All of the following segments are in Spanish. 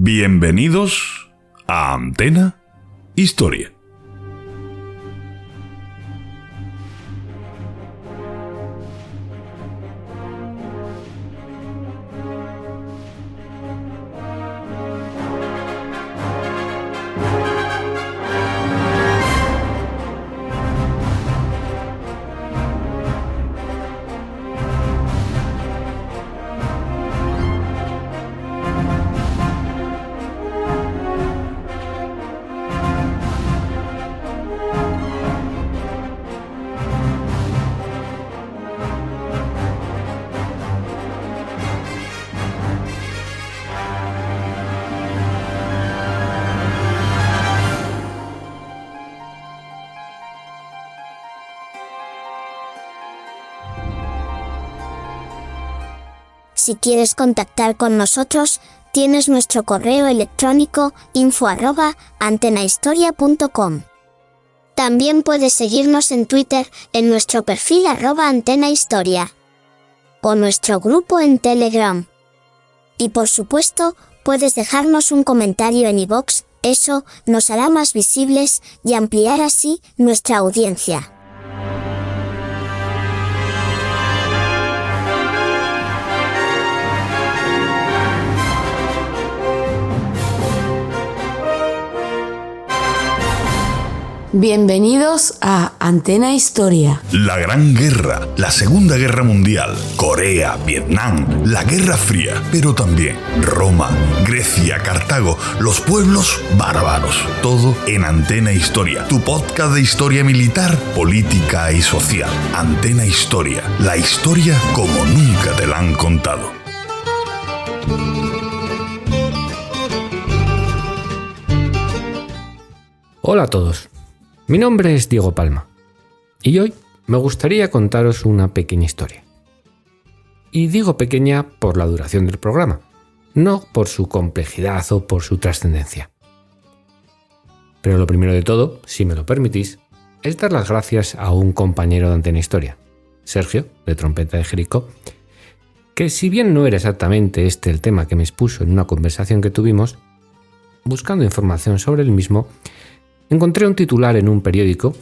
Bienvenidos a Antena Historia. Si quieres contactar con nosotros, tienes nuestro correo electrónico info@antenahistoria.com. También puedes seguirnos en Twitter, en nuestro perfil @antenahistoria. O nuestro grupo en Telegram. Y por supuesto, puedes dejarnos un comentario en iVoox, eso nos hará más visibles y ampliar así nuestra audiencia. Bienvenidos a Antena Historia. La Gran Guerra, la Segunda Guerra Mundial, Corea, Vietnam, la Guerra Fría, pero también Roma, Grecia, Cartago, los pueblos bárbaros. Todo en Antena Historia, tu podcast de historia militar, política y social. Antena Historia, la historia como nunca te la han contado. Hola a todos. Mi nombre es Diego Palma y hoy me gustaría contaros una pequeña historia. Y digo pequeña por la duración del programa, no por su complejidad o por su trascendencia. Pero lo primero de todo, si me lo permitís, es dar las gracias a un compañero de Antena Historia, Sergio, de Trompeta de Jericó, que si bien no era exactamente este el tema que me expuso en una conversación que tuvimos, buscando información sobre el mismo, encontré un titular en un periódico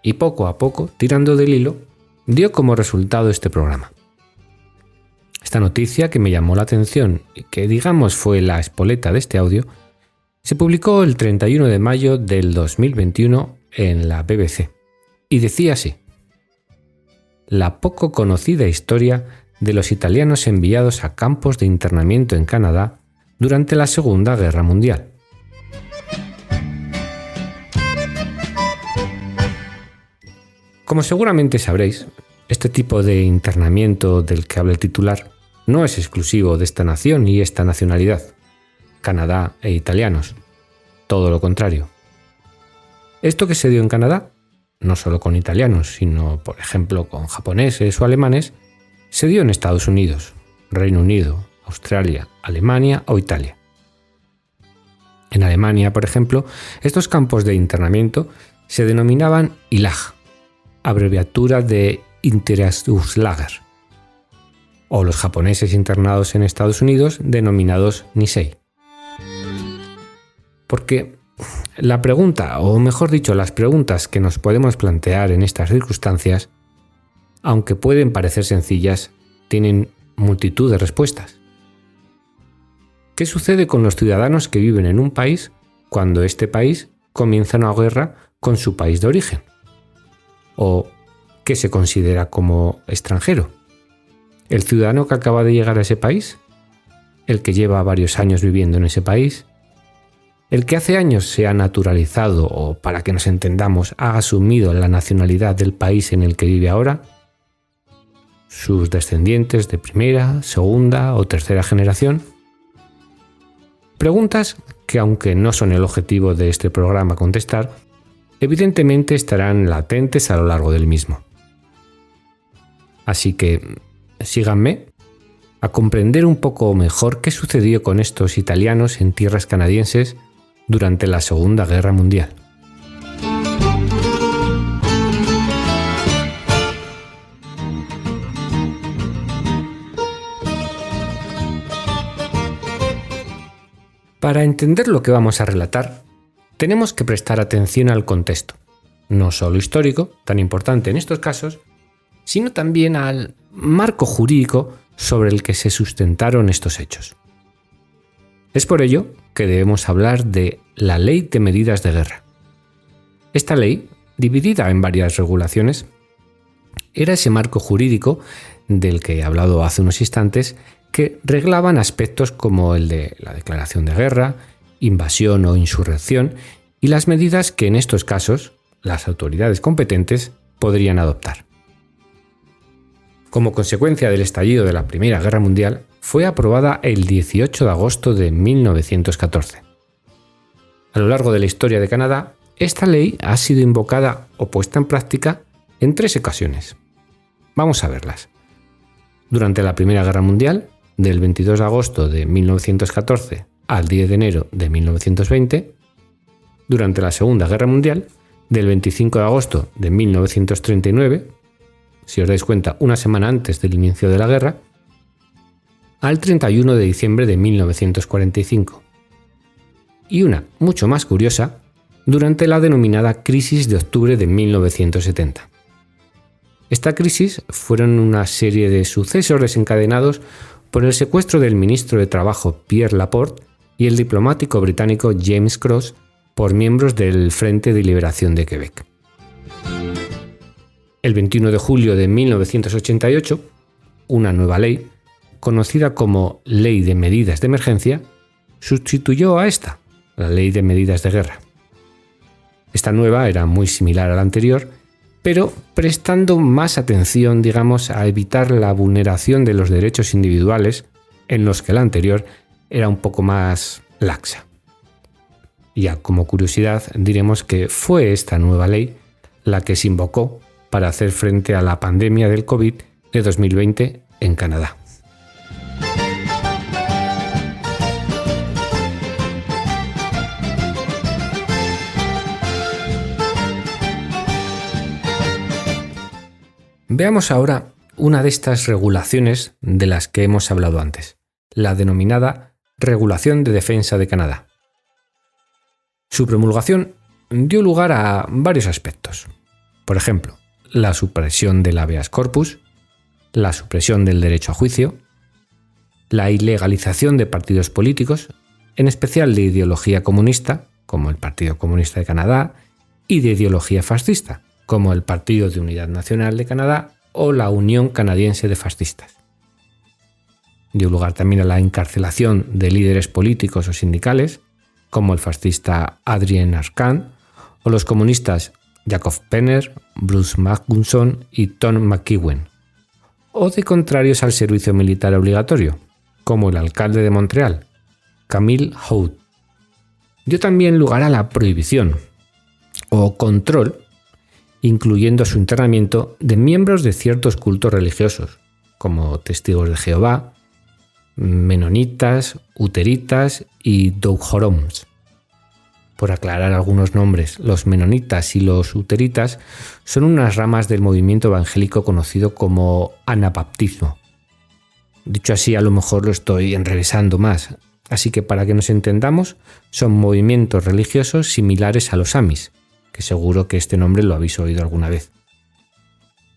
y poco a poco, tirando del hilo, dio como resultado este programa. Esta noticia, que me llamó la atención y que digamos fue la espoleta de este audio, se publicó el 31 de mayo del 2021 en la BBC y decía así: la poco conocida historia de los italianos enviados a campos de internamiento en Canadá durante la Segunda Guerra Mundial. Como seguramente sabréis, este tipo de internamiento del que habla el titular no es exclusivo de esta nación y esta nacionalidad, Canadá e italianos, todo lo contrario. Esto que se dio en Canadá, no solo con italianos, sino por ejemplo con japoneses o alemanes, se dio en Estados Unidos, Reino Unido, Australia, Alemania o Italia. En Alemania, por ejemplo, estos campos de internamiento se denominaban Ilag, abreviatura de Integrationslager, o los japoneses internados en Estados Unidos denominados Nisei. Porque la pregunta, o mejor dicho, las preguntas que nos podemos plantear en estas circunstancias, aunque pueden parecer sencillas, tienen multitud de respuestas. ¿Qué sucede con los ciudadanos que viven en un país cuando este país comienza una guerra con su país de origen? ¿O qué se considera como extranjero? ¿El ciudadano que acaba de llegar a ese país? ¿El que lleva varios años viviendo en ese país? ¿El que hace años se ha naturalizado o, para que nos entendamos, ha asumido la nacionalidad del país en el que vive ahora? ¿Sus descendientes de primera, segunda o tercera generación? Preguntas que, aunque no son el objetivo de este programa contestar, evidentemente estarán latentes a lo largo del mismo. Así que síganme a comprender un poco mejor qué sucedió con estos italianos en tierras canadienses durante la Segunda Guerra Mundial. Para entender lo que vamos a relatar, tenemos que prestar atención al contexto, no solo histórico, tan importante en estos casos, sino también al marco jurídico sobre el que se sustentaron estos hechos. Es por ello que debemos hablar de la Ley de Medidas de Guerra. Esta ley, dividida en varias regulaciones, era ese marco jurídico del que he hablado hace unos instantes, que reglaban aspectos como el de la declaración de guerra, invasión o insurrección y las medidas que en estos casos las autoridades competentes podrían adoptar. Como consecuencia del estallido de la Primera Guerra Mundial, fue aprobada el 18 de agosto de 1914. A lo largo de la historia de Canadá, esta ley ha sido invocada o puesta en práctica en 3 ocasiones. Vamos a verlas. Durante la Primera Guerra Mundial, del 22 de agosto de 1914 al 10 de enero de 1920, durante la Segunda Guerra Mundial, del 25 de agosto de 1939, si os dais cuenta, una semana antes del inicio de la guerra, al 31 de diciembre de 1945. Y una, mucho más curiosa, durante la denominada Crisis de Octubre de 1970. Esta crisis fueron una serie de sucesos desencadenados por el secuestro del ministro de Trabajo Pierre Laporte y el diplomático británico James Cross por miembros del Frente de Liberación de Quebec. El 21 de julio de 1988, una nueva ley, conocida como Ley de Medidas de Emergencia, sustituyó a esta, la Ley de Medidas de Guerra. Esta nueva era muy similar a la anterior, pero prestando más atención, a evitar la vulneración de los derechos individuales, en los que la anterior era un poco más laxa. Ya como curiosidad, diremos que fue esta nueva ley la que se invocó para hacer frente a la pandemia del COVID de 2020 en Canadá. Veamos ahora una de estas regulaciones de las que hemos hablado antes, la denominada Regulación de Defensa de Canadá. Su promulgación dio lugar a varios aspectos. Por ejemplo, la supresión del habeas corpus, la supresión del derecho a juicio, la ilegalización de partidos políticos, en especial de ideología comunista, como el Partido Comunista de Canadá, y de ideología fascista, como el Partido de Unidad Nacional de Canadá o la Unión Canadiense de Fascistas. Dio lugar también a la encarcelación de líderes políticos o sindicales, como el fascista Adrien Arcand o los comunistas Jacob Penner, Bruce Magnuson y Tom McEwen, o de contrarios al servicio militar obligatorio, como el alcalde de Montreal, Camille Hood. Dio también lugar a la prohibición o control, incluyendo su internamiento de miembros de ciertos cultos religiosos, como testigos de Jehová, menonitas, uteritas y doujoroms. Por aclarar algunos nombres, los menonitas y los uteritas son unas ramas del movimiento evangélico conocido como anabaptismo. Dicho así, a lo mejor lo estoy enrevesando más, así que para que nos entendamos, son movimientos religiosos similares a los amis, que seguro que este nombre lo habéis oído alguna vez.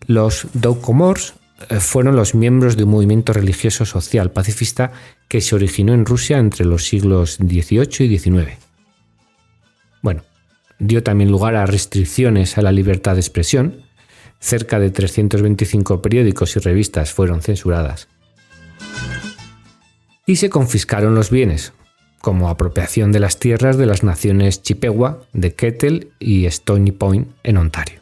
Los doukhomors fueron los miembros de un movimiento religioso social pacifista que se originó en Rusia entre los siglos XVIII y XIX. Bueno, dio también lugar a restricciones a la libertad de expresión. Cerca de 325 periódicos y revistas fueron censuradas. Y se confiscaron los bienes, como apropiación de las tierras de las naciones Chippewa, de Kettle y Stony Point en Ontario.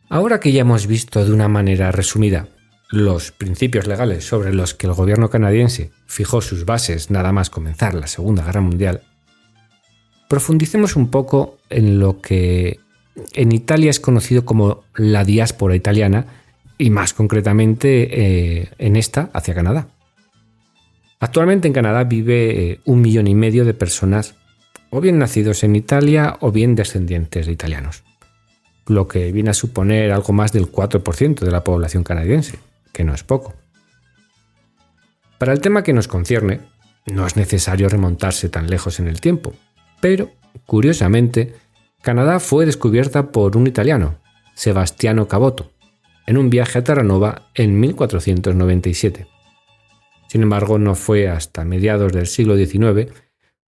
Ahora que ya hemos visto de una manera resumida los principios legales sobre los que el gobierno canadiense fijó sus bases nada más comenzar la Segunda Guerra Mundial, profundicemos un poco en lo que en Italia es conocido como la diáspora italiana y más concretamente en esta hacia Canadá. Actualmente en Canadá vive 1,5 millones de personas o bien nacidos en Italia o bien descendientes de italianos, lo que viene a suponer algo más del 4% de la población canadiense, que no es poco. Para el tema que nos concierne, no es necesario remontarse tan lejos en el tiempo, pero, curiosamente, Canadá fue descubierta por un italiano, Sebastiano Caboto, en un viaje a Terranova en 1497. Sin embargo, no fue hasta mediados del siglo XIX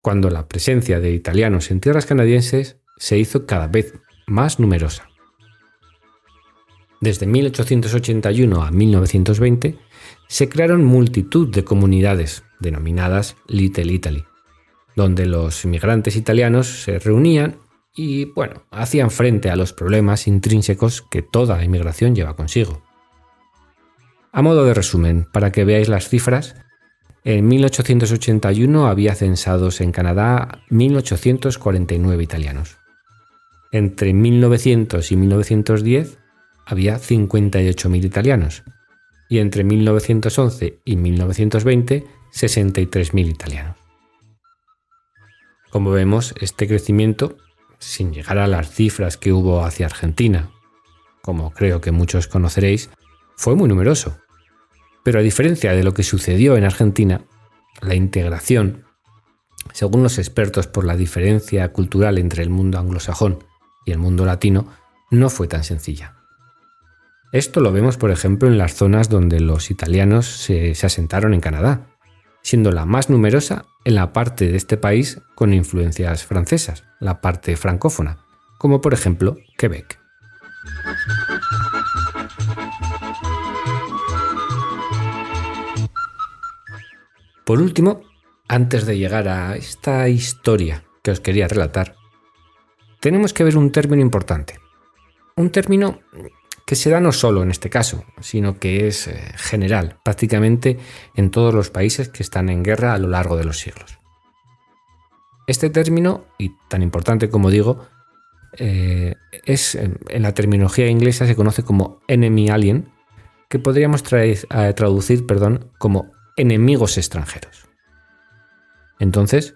cuando la presencia de italianos en tierras canadienses se hizo cada vez más numerosa. Desde 1881 a 1920 se crearon multitud de comunidades denominadas Little Italy, donde los inmigrantes italianos se reunían y, hacían frente a los problemas intrínsecos que toda inmigración lleva consigo. A modo de resumen, para que veáis las cifras, en 1881 había censados en Canadá 1.849 italianos. Entre 1900 y 1910 había 58.000 italianos y entre 1911 y 1920 63.000 italianos. Como vemos, este crecimiento, sin llegar a las cifras que hubo hacia Argentina, como creo que muchos conoceréis, fue muy numeroso. Pero a diferencia de lo que sucedió en Argentina, la integración, según los expertos por la diferencia cultural entre el mundo anglosajón y el mundo latino, no fue tan sencilla. Esto lo vemos, por ejemplo, en las zonas donde los italianos se asentaron en Canadá, siendo la más numerosa en la parte de este país con influencias francesas, la parte francófona, como por ejemplo Quebec. Por último, antes de llegar a esta historia que os quería relatar, tenemos que ver un término importante. Un término que se da no solo en este caso, sino que es general, prácticamente en todos los países que están en guerra a lo largo de los siglos. Este término, y tan importante como digo, en la terminología inglesa se conoce como enemy alien, que podríamos traducir como enemigos extranjeros. Entonces,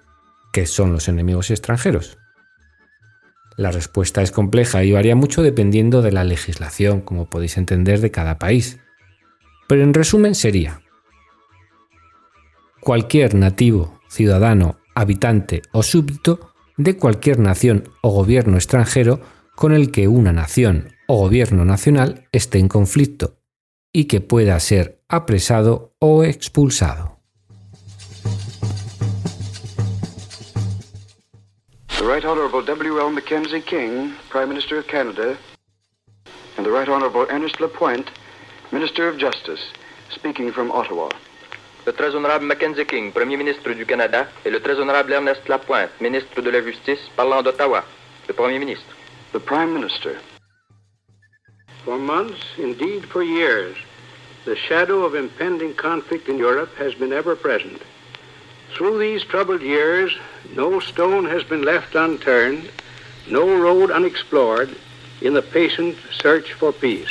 ¿qué son los enemigos extranjeros? La respuesta es compleja y varía mucho dependiendo de la legislación, como podéis entender, de cada país. Pero en resumen sería: cualquier nativo, ciudadano, habitante o súbdito de cualquier nación o gobierno extranjero con el que una nación o gobierno nacional esté en conflicto y que pueda ser apresado o expulsado. The Right Honourable W.L. Mackenzie King, Prime Minister of Canada, and the Right Honourable Ernest Lapointe, Minister of Justice, speaking from Ottawa. Le Très Honorable Mackenzie King, Premier ministre du Canada, et le Très Honorable Ernest Lapointe, ministre de la Justice, parlant d'Ottawa, le Premier ministre. The Prime Minister. For months, indeed for years, the shadow of impending conflict in Europe has been ever present. Through these troubled years, no stone has been left unturned, no road unexplored in the patient search for peace.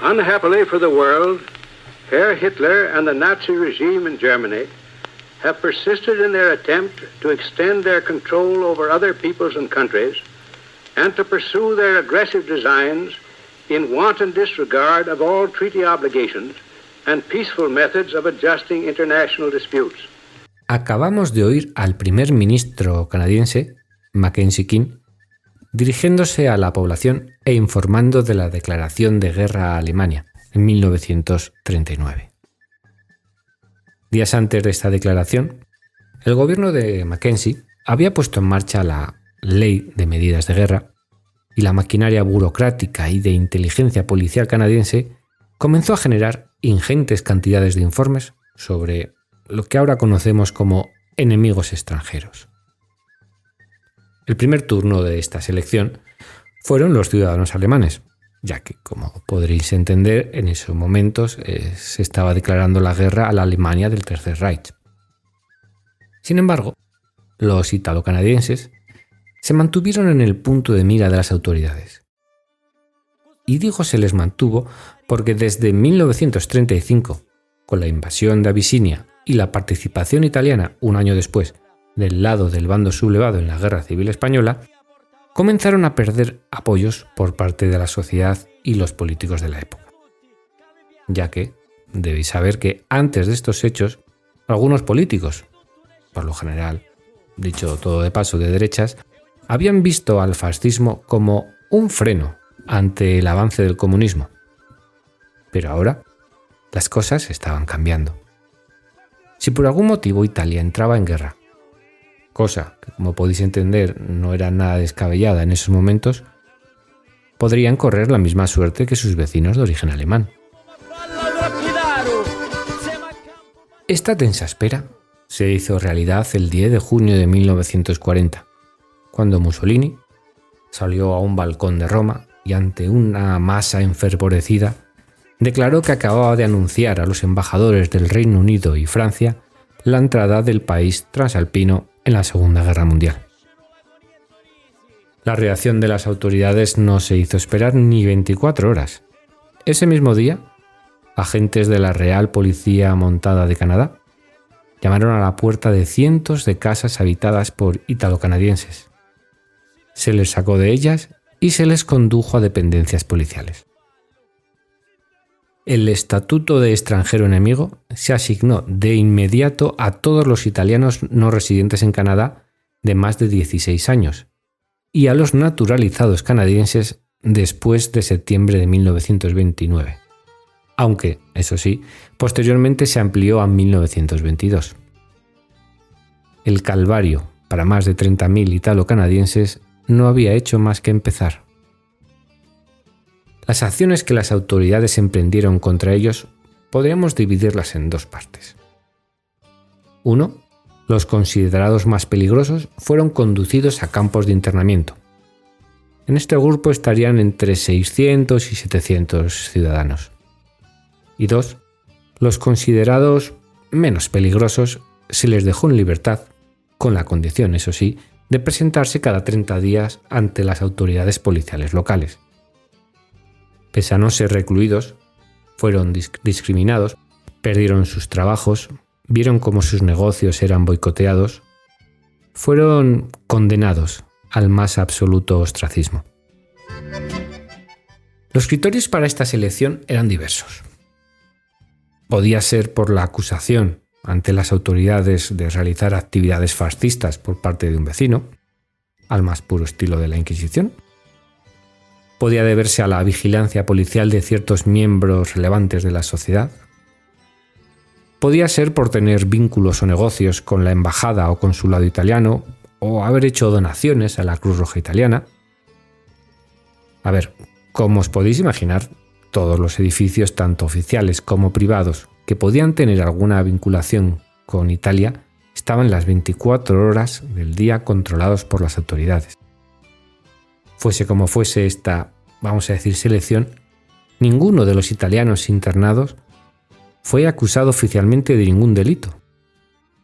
Unhappily for the world, Herr Hitler and the Nazi regime in Germany have persisted in their attempt to extend their control over other peoples and countries and to pursue their aggressive designs in wanton disregard of all treaty obligations and peaceful methods of adjusting international disputes. Acabamos de oír al primer ministro canadiense, Mackenzie King, dirigiéndose a la población e informando de la declaración de guerra a Alemania en 1939. Días antes de esta declaración, el gobierno de Mackenzie había puesto en marcha la Ley de Medidas de Guerra y la maquinaria burocrática y de inteligencia policial canadiense comenzó a generar ingentes cantidades de informes sobre lo que ahora conocemos como enemigos extranjeros. El primer turno de esta selección fueron los ciudadanos alemanes, ya que, como podréis entender, en esos momentos se estaba declarando la guerra a la Alemania del Tercer Reich. Sin embargo, los italo-canadienses se mantuvieron en el punto de mira de las autoridades. Y digo se les mantuvo porque desde 1935, con la invasión de Abisinia y la participación italiana un año después del lado del bando sublevado en la Guerra Civil Española, comenzaron a perder apoyos por parte de la sociedad y los políticos de la época. Ya que debéis saber que antes de estos hechos, algunos políticos, por lo general, dicho todo de paso, de derechas, habían visto al fascismo como un freno ante el avance del comunismo. Pero ahora las cosas estaban cambiando. Si por algún motivo Italia entraba en guerra, cosa que, como podéis entender, no era nada descabellada en esos momentos, podrían correr la misma suerte que sus vecinos de origen alemán. Esta tensa espera se hizo realidad el 10 de junio de 1940, cuando Mussolini salió a un balcón de Roma y ante una masa enfervorecida declaró que acababa de anunciar a los embajadores del Reino Unido y Francia la entrada del país transalpino en la Segunda Guerra Mundial. La reacción de las autoridades no se hizo esperar ni 24 horas. Ese mismo día, agentes de la Real Policía Montada de Canadá llamaron a la puerta de cientos de casas habitadas por italo-canadienses. Se les sacó de ellas y se les condujo a dependencias policiales. El Estatuto de Extranjero Enemigo se asignó de inmediato a todos los italianos no residentes en Canadá de más de 16 años y a los naturalizados canadienses después de septiembre de 1929, aunque, eso sí, posteriormente se amplió a 1922. El calvario para más de 30.000 italo-canadienses no había hecho más que empezar. Las acciones que las autoridades emprendieron contra ellos podríamos dividirlas en dos partes. 1. Los considerados más peligrosos fueron conducidos a campos de internamiento. En este grupo estarían entre 600 y 700 ciudadanos. Y 2. Los considerados menos peligrosos se les dejó en libertad, con la condición, eso sí, de presentarse cada 30 días ante las autoridades policiales locales. Pese a no ser recluidos, fueron discriminados, perdieron sus trabajos, vieron cómo sus negocios eran boicoteados, fueron condenados al más absoluto ostracismo. Los criterios para esta selección eran diversos. Podía ser por la acusación ante las autoridades de realizar actividades fascistas por parte de un vecino, al más puro estilo de la Inquisición. Podía deberse a la vigilancia policial de ciertos miembros relevantes de la sociedad. Podía ser por tener vínculos o negocios con la embajada o consulado italiano, o haber hecho donaciones a la Cruz Roja Italiana. A ver, como os podéis imaginar, todos los edificios, tanto oficiales como privados, que podían tener alguna vinculación con Italia, estaban las 24 horas del día controlados por las autoridades. Fuese como fuese esta, vamos a decir, selección, ninguno de los italianos internados fue acusado oficialmente de ningún delito.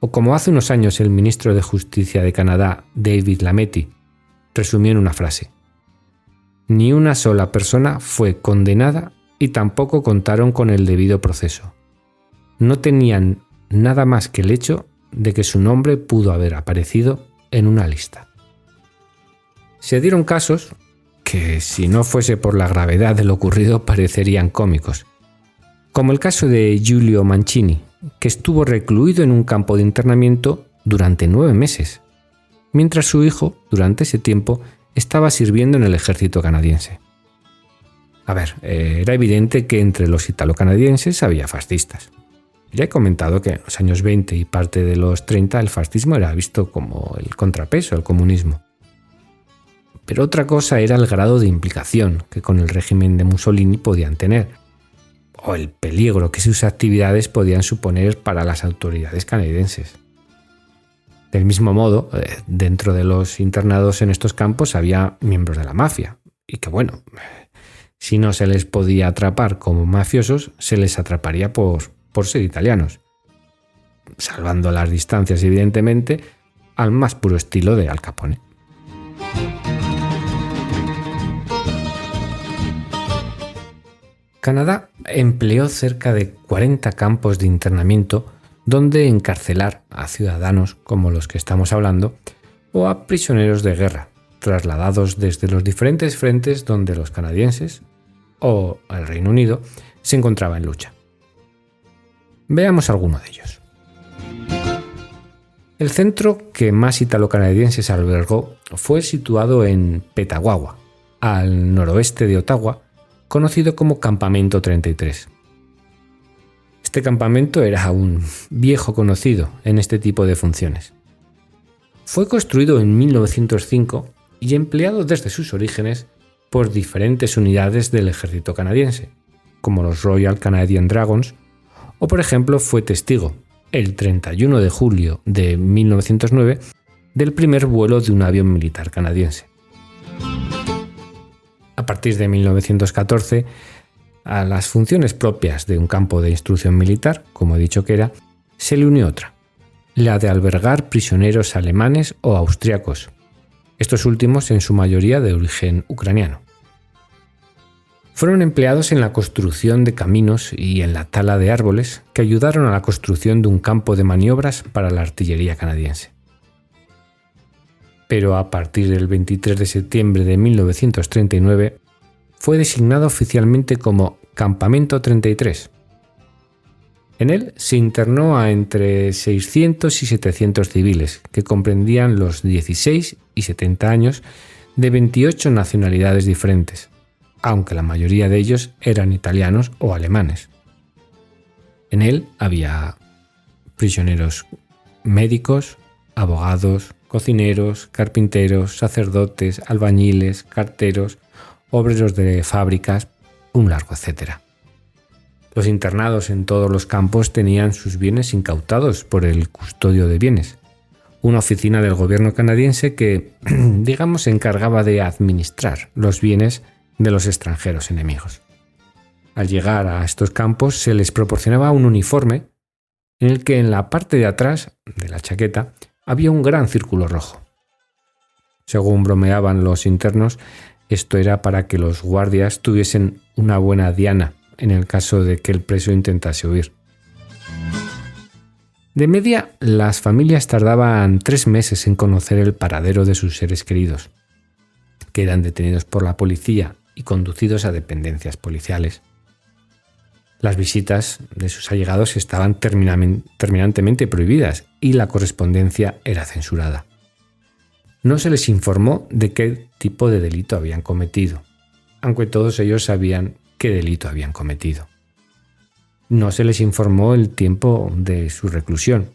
O como hace unos años el ministro de Justicia de Canadá, David Lametti, resumió en una frase: ni una sola persona fue condenada y tampoco contaron con el debido proceso. No tenían nada más que el hecho de que su nombre pudo haber aparecido en una lista. Se dieron casos que, si no fuese por la gravedad de lo ocurrido, parecerían cómicos, como el caso de Giulio Mancini, que estuvo recluido en un campo de internamiento durante 9 meses, mientras su hijo, durante ese tiempo, estaba sirviendo en el ejército canadiense. A ver, era evidente que entre los italo-canadienses había fascistas. Ya he comentado que en los años 20 y parte de los 30 el fascismo era visto como el contrapeso al comunismo. Pero otra cosa era el grado de implicación que con el régimen de Mussolini podían tener, o el peligro que sus actividades podían suponer para las autoridades canadienses. Del mismo modo, dentro de los internados en estos campos había miembros de la mafia, y que bueno, si no se les podía atrapar como mafiosos, se les atraparía por ser italianos, salvando las distancias evidentemente al más puro estilo de Al Capone. Canadá empleó cerca de 40 campos de internamiento donde encarcelar a ciudadanos como los que estamos hablando o a prisioneros de guerra, trasladados desde los diferentes frentes donde los canadienses o el Reino Unido se encontraba en lucha. Veamos alguno de ellos. El centro que más italo-canadienses albergó fue situado en Petawawa, al noroeste de Ottawa, conocido como Campamento 33. Este campamento era un viejo conocido en este tipo de funciones. Fue construido en 1905 y empleado desde sus orígenes por diferentes unidades del ejército canadiense, como los Royal Canadian Dragons, o por ejemplo fue testigo, el 31 de julio de 1909, del primer vuelo de un avión militar canadiense. A partir de 1914, a las funciones propias de un campo de instrucción militar, como he dicho que era, se le unió otra, la de albergar prisioneros alemanes o austriacos, estos últimos en su mayoría de origen ucraniano. Fueron empleados en la construcción de caminos y en la tala de árboles que ayudaron a la construcción de un campo de maniobras para la artillería canadiense. Pero a partir del 23 de septiembre de 1939 fue designado oficialmente como Campamento 33. En él se internó a entre 600 y 700 civiles, que comprendían los 16 y 70 años de 28 nacionalidades diferentes, aunque la mayoría de ellos eran italianos o alemanes. En él había prisioneros médicos, abogados, cocineros, carpinteros, sacerdotes, albañiles, carteros, obreros de fábricas, un largo etcétera. Los internados en todos los campos tenían sus bienes incautados por el custodio de bienes, una oficina del gobierno canadiense que, digamos, se encargaba de administrar los bienes de los extranjeros enemigos. Al llegar a estos campos se les proporcionaba un uniforme en el que en la parte de atrás de la chaqueta había un gran círculo rojo. Según bromeaban los internos, esto era para que los guardias tuviesen una buena diana en el caso de que el preso intentase huir. De media, las familias tardaban 3 meses en conocer el paradero de sus seres queridos, que eran detenidos por la policía y conducidos a dependencias policiales. Las visitas de sus allegados estaban terminantemente prohibidas y la correspondencia era censurada. No se les informó de qué tipo de delito habían cometido, aunque todos ellos sabían qué delito habían cometido. No se les informó el tiempo de su reclusión,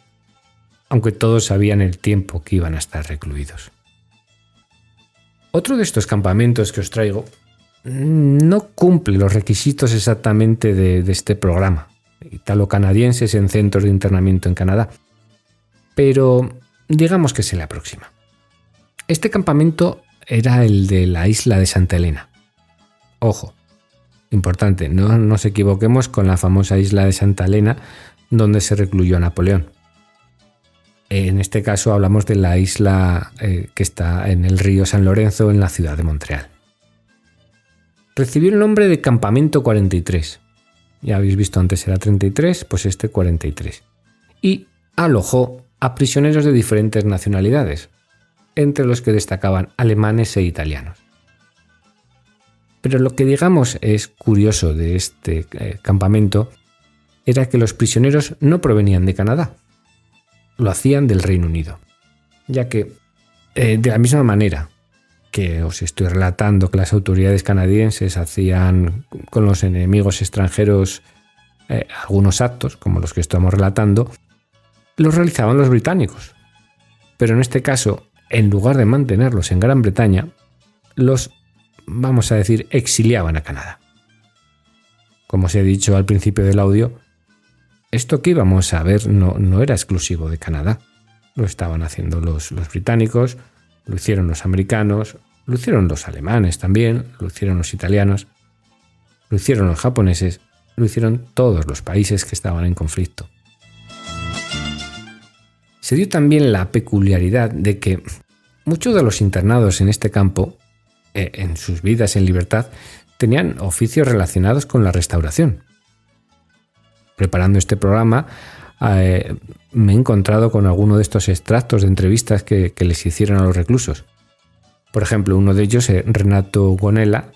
aunque todos sabían el tiempo que iban a estar recluidos. Otro de estos campamentos que os traigo no cumple los requisitos exactamente de este programa, italo-canadienses en centros de internamiento en Canadá, pero digamos que se le aproxima. Este campamento era el de la isla de Santa Elena. Ojo, importante, no nos equivoquemos con la famosa isla de Santa Elena donde se recluyó a Napoleón. En este caso hablamos de la isla que está en el río San Lorenzo en la ciudad de Montreal. Recibió el nombre de Campamento 43. Ya habéis visto antes era 33, pues este 43. Y alojó a prisioneros de diferentes nacionalidades, entre los que destacaban alemanes e italianos. Pero lo que digamos es curioso de este campamento era que los prisioneros no provenían de Canadá, lo hacían del Reino Unido, ya que de la misma manera que os estoy relatando que las autoridades canadienses hacían con los enemigos extranjeros algunos actos, como los que estamos relatando, los realizaban los británicos. Pero en este caso, en lugar de mantenerlos en Gran Bretaña, los, vamos a decir, exiliaban a Canadá. Como os he dicho al principio del audio, esto que íbamos a ver no era exclusivo de Canadá. Lo estaban haciendo los británicos, lo hicieron los americanos, lo hicieron los alemanes también, lo hicieron los italianos, lo hicieron los japoneses, lo hicieron todos los países que estaban en conflicto. Se dio también la peculiaridad de que muchos de los internados en este campo, en sus vidas en libertad, tenían oficios relacionados con la restauración. Preparando este programa, me he encontrado con alguno de estos extractos de entrevistas que les hicieron a los reclusos. Por ejemplo, uno de ellos, Renato Gonella,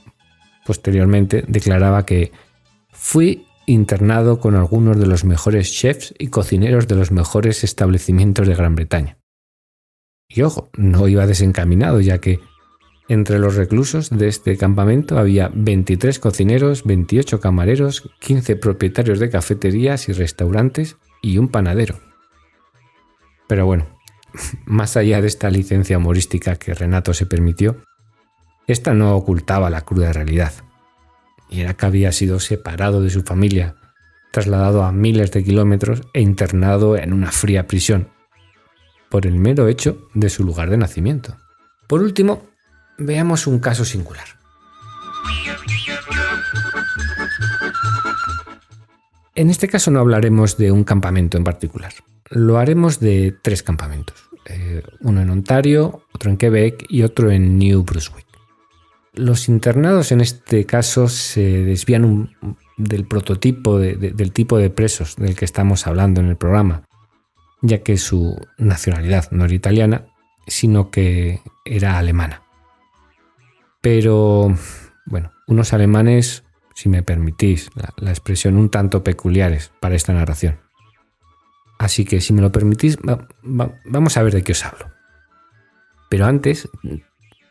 posteriormente declaraba que fui internado con algunos de los mejores chefs y cocineros de los mejores establecimientos de Gran Bretaña. Y ojo, no iba desencaminado, ya que entre los reclusos de este campamento había 23 cocineros, 28 camareros, 15 propietarios de cafeterías y restaurantes y un panadero. Pero bueno, más allá de esta licencia humorística que Renato se permitió, esta no ocultaba la cruda realidad. Y era que había sido separado de su familia, trasladado a miles de kilómetros e internado en una fría prisión, por el mero hecho de su lugar de nacimiento. Por último, veamos un caso singular. En este caso no hablaremos de un campamento en particular. Lo haremos de 3 campamentos. Uno en Ontario, otro en Quebec y otro en New Brunswick. Los internados en este caso se desvían del prototipo del tipo de presos del que estamos hablando en el programa, ya que su nacionalidad no era italiana, sino que era alemana. Pero, bueno, unos alemanes, si me permitís la expresión, un tanto peculiares para esta narración. Así que, si me lo permitís, vamos a ver de qué os hablo. Pero antes,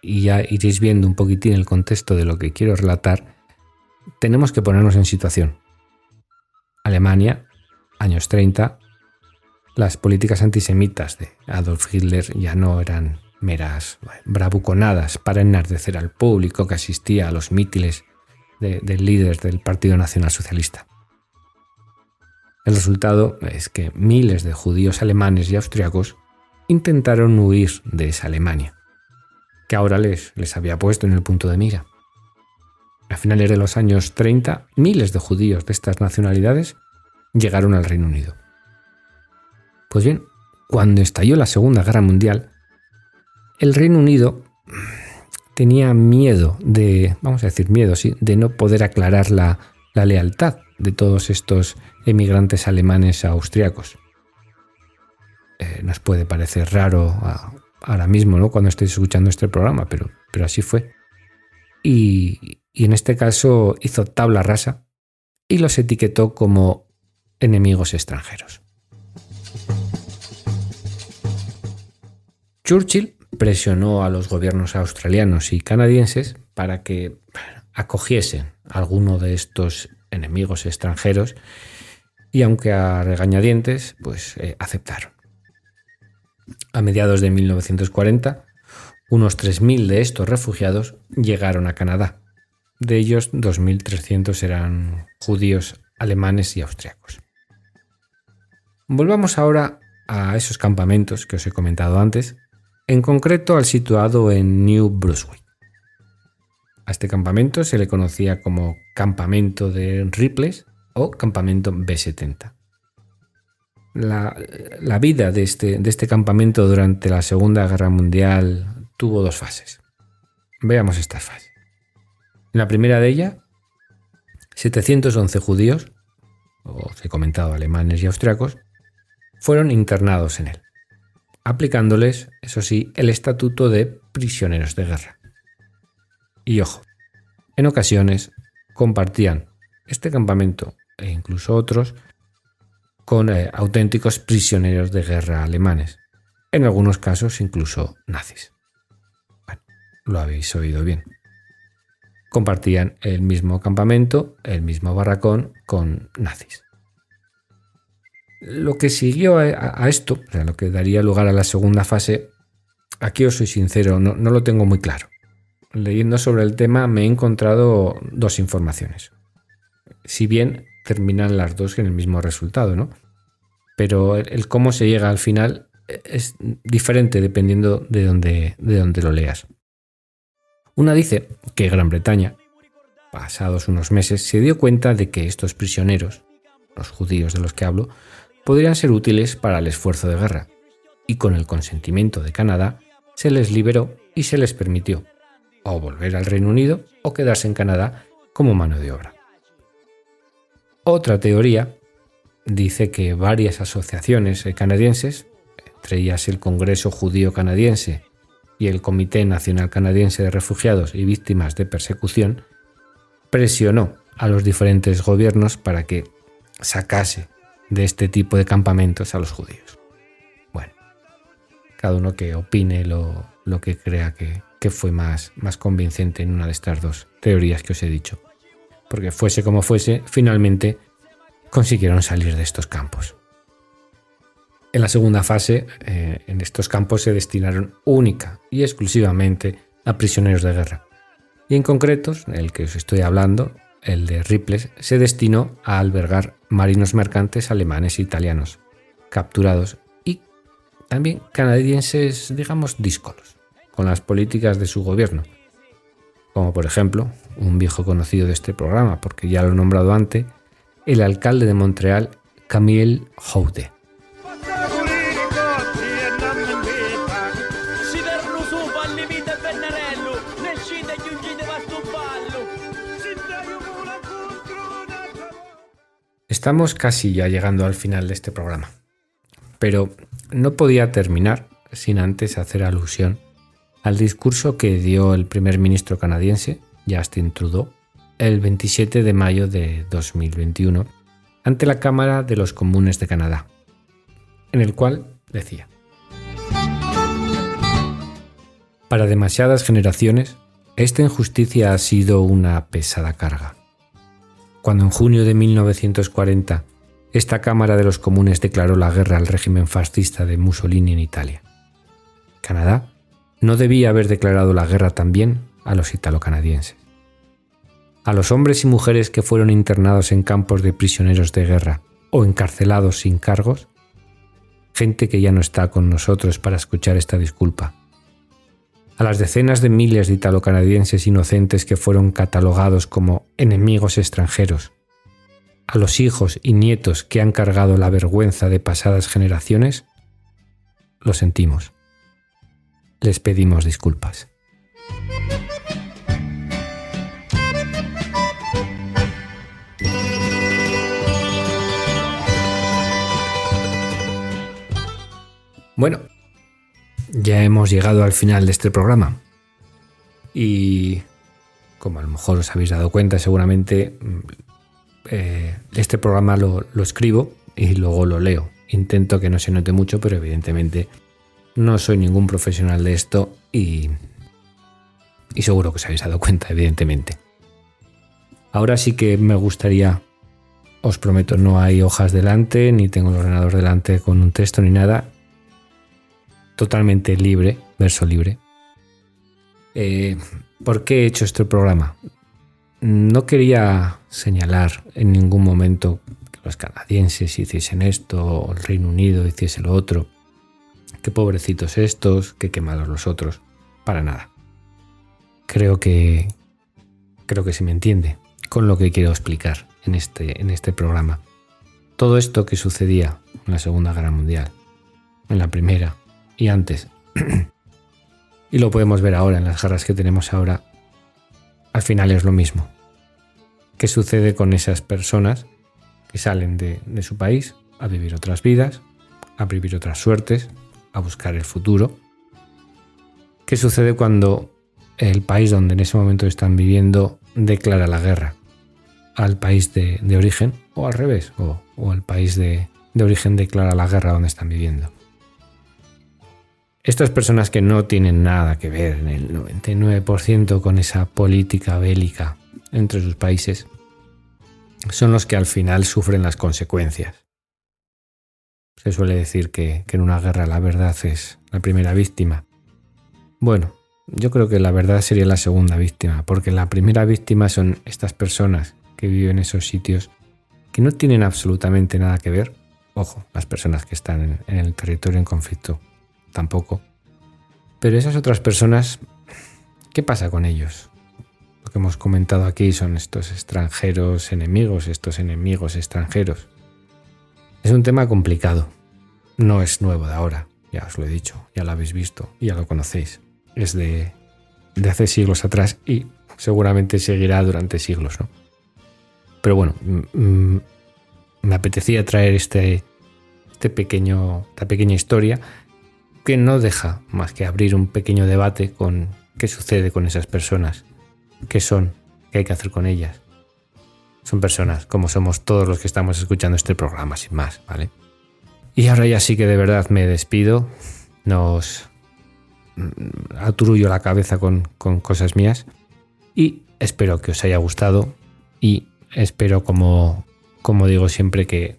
y ya iréis viendo un poquitín el contexto de lo que quiero relatar, tenemos que ponernos en situación. Alemania, años 30, las políticas antisemitas de Adolf Hitler ya no eran meras bravuconadas para enardecer al público que asistía a los mítines del líder del Partido Nacional Socialista. El resultado es que miles de judíos alemanes y austriacos intentaron huir de esa Alemania, que ahora les había puesto en el punto de mira. A finales de los años 30, miles de judíos de estas nacionalidades llegaron al Reino Unido. Pues bien, cuando estalló la Segunda Guerra Mundial, el Reino Unido tenía miedo de no poder aclarar la lealtad de todos estos emigrantes alemanes austriacos. Nos puede parecer raro ahora mismo, ¿no?, cuando estéis escuchando este programa, pero así fue. Y en este caso hizo tabla rasa y los etiquetó como enemigos extranjeros. Churchill presionó a los gobiernos australianos y canadienses para que acogiesen a alguno de estos enemigos extranjeros y, aunque a regañadientes, aceptaron. A mediados de 1940, unos 3.000 de estos refugiados llegaron a Canadá. De ellos, 2.300 eran judíos alemanes y austriacos. Volvamos ahora a esos campamentos que os he comentado antes, en concreto al situado en New Brunswick. A este campamento se le conocía como Campamento de Ripley's o Campamento B-70. La vida de este campamento durante la Segunda Guerra Mundial tuvo 2 fases. Veamos estas fases. En la primera de ellas, 711 judíos, os he comentado alemanes y austriacos, fueron internados en él, aplicándoles, eso sí, el estatuto de prisioneros de guerra. Y ojo, en ocasiones compartían este campamento e incluso otros con auténticos prisioneros de guerra alemanes, en algunos casos incluso nazis. Bueno, lo habéis oído bien. Compartían el mismo campamento, el mismo barracón con nazis. Lo que siguió a esto, o sea, lo que daría lugar a la segunda fase, aquí os soy sincero, no lo tengo muy claro. Leyendo sobre el tema me he encontrado 2 informaciones. Si bien terminan las 2 en el mismo resultado, ¿no? Pero el cómo se llega al final es diferente dependiendo de dónde lo leas. Una dice que Gran Bretaña, pasados unos meses, se dio cuenta de que estos prisioneros, los judíos de los que hablo, podrían ser útiles para el esfuerzo de guerra, y con el consentimiento de Canadá se les liberó y se les permitió o volver al Reino Unido o quedarse en Canadá como mano de obra. Otra teoría dice que varias asociaciones canadienses, entre ellas el Congreso Judío Canadiense y el Comité Nacional Canadiense de Refugiados y Víctimas de Persecución, presionó a los diferentes gobiernos para que sacase de este tipo de campamentos a los judíos. Bueno, cada uno que opine lo que crea que fue más convincente en una de estas dos teorías que os he dicho. Porque fuese como fuese, finalmente consiguieron salir de estos campos. En la segunda fase, en estos campos se destinaron única y exclusivamente a prisioneros de guerra. Y en concreto, el que os estoy hablando, el de Riples, se destinó a albergar marinos mercantes alemanes e italianos, capturados, y también canadienses, digamos, díscolos, con las políticas de su gobierno. Como por ejemplo, un viejo conocido de este programa, porque ya lo he nombrado antes, el alcalde de Montreal, Camille Houde. Estamos casi ya llegando al final de este programa, pero no podía terminar sin antes hacer alusión al discurso que dio el primer ministro canadiense, Justin Trudeau, el 27 de mayo de 2021 ante la Cámara de los Comunes de Canadá, en el cual decía: para demasiadas generaciones, esta injusticia ha sido una pesada carga. Cuando en junio de 1940 esta Cámara de los Comunes declaró la guerra al régimen fascista de Mussolini en Italia, Canadá no debía haber declarado la guerra también a los italo-canadienses. A los hombres y mujeres que fueron internados en campos de prisioneros de guerra o encarcelados sin cargos, gente que ya no está con nosotros para escuchar esta disculpa. A las decenas de miles de italo-canadienses inocentes que fueron catalogados como enemigos extranjeros, a los hijos y nietos que han cargado la vergüenza de pasadas generaciones, lo sentimos. Les pedimos disculpas. Bueno, ya hemos llegado al final de este programa y, como a lo mejor os habéis dado cuenta, seguramente este programa lo escribo y luego lo leo. Intento que no se note mucho, pero evidentemente no soy ningún profesional de esto y seguro que os habéis dado cuenta, evidentemente. Ahora sí que me gustaría, os prometo, no hay hojas delante, ni tengo el ordenador delante con un texto ni nada. Totalmente libre, verso libre. ¿Por qué he hecho este programa? No quería señalar en ningún momento que los canadienses hiciesen esto o el Reino Unido hiciese lo otro. Qué pobrecitos estos, qué malos los otros. Para nada. Creo que se me entiende con lo que quiero explicar en este programa. Todo esto que sucedía en la Segunda Guerra Mundial, en la Primera y antes, y lo podemos ver ahora en las guerras que tenemos ahora, al final es lo mismo. ¿Qué sucede con esas personas que salen de su país a vivir otras vidas, a vivir otras suertes, a buscar el futuro? ¿Qué sucede cuando el país donde en ese momento están viviendo declara la guerra al país de origen, o al revés, o el país de origen declara la guerra donde están viviendo? Estas personas que no tienen nada que ver en el 99% con esa política bélica entre sus países son los que al final sufren las consecuencias. Se suele decir que en una guerra la verdad es la primera víctima. Bueno, yo creo que la verdad sería la segunda víctima, porque la primera víctima son estas personas que viven en esos sitios que no tienen absolutamente nada que ver. Ojo, las personas que están en el territorio en conflicto tampoco. Pero esas otras personas, ¿qué pasa con ellos? Lo que hemos comentado aquí son estos extranjeros enemigos, estos enemigos extranjeros. Es un tema complicado. No es nuevo de ahora, ya os lo he dicho, ya lo habéis visto, ya lo conocéis. Es de hace siglos atrás y seguramente seguirá durante siglos, ¿no? Pero bueno, me apetecía traer esta pequeña historia que no deja más que abrir un pequeño debate con qué sucede con esas personas, qué son, qué hay que hacer con ellas. Son personas como somos todos los que estamos escuchando este programa, sin más, ¿vale? Y ahora ya sí que de verdad me despido, nos aturullo la cabeza con cosas mías y espero que os haya gustado y espero, como digo siempre, que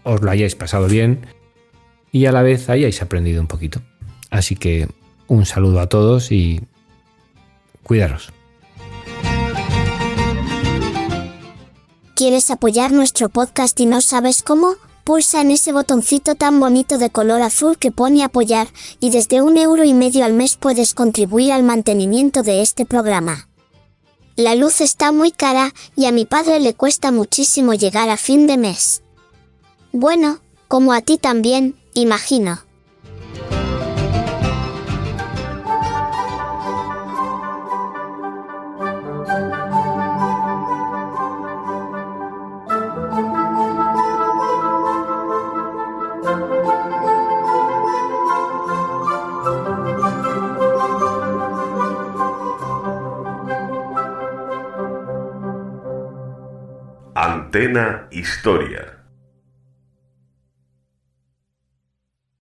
os lo hayáis pasado bien y a la vez hayáis aprendido un poquito. Así que un saludo a todos y cuidaros. ¿Quieres apoyar nuestro podcast y no sabes cómo? Pulsa en ese botoncito tan bonito de color azul que pone apoyar y desde 1,5 € al mes puedes contribuir al mantenimiento de este programa. La luz está muy cara y a mi padre le cuesta muchísimo llegar a fin de mes. Bueno, como a ti también, imagino. Antena Historia.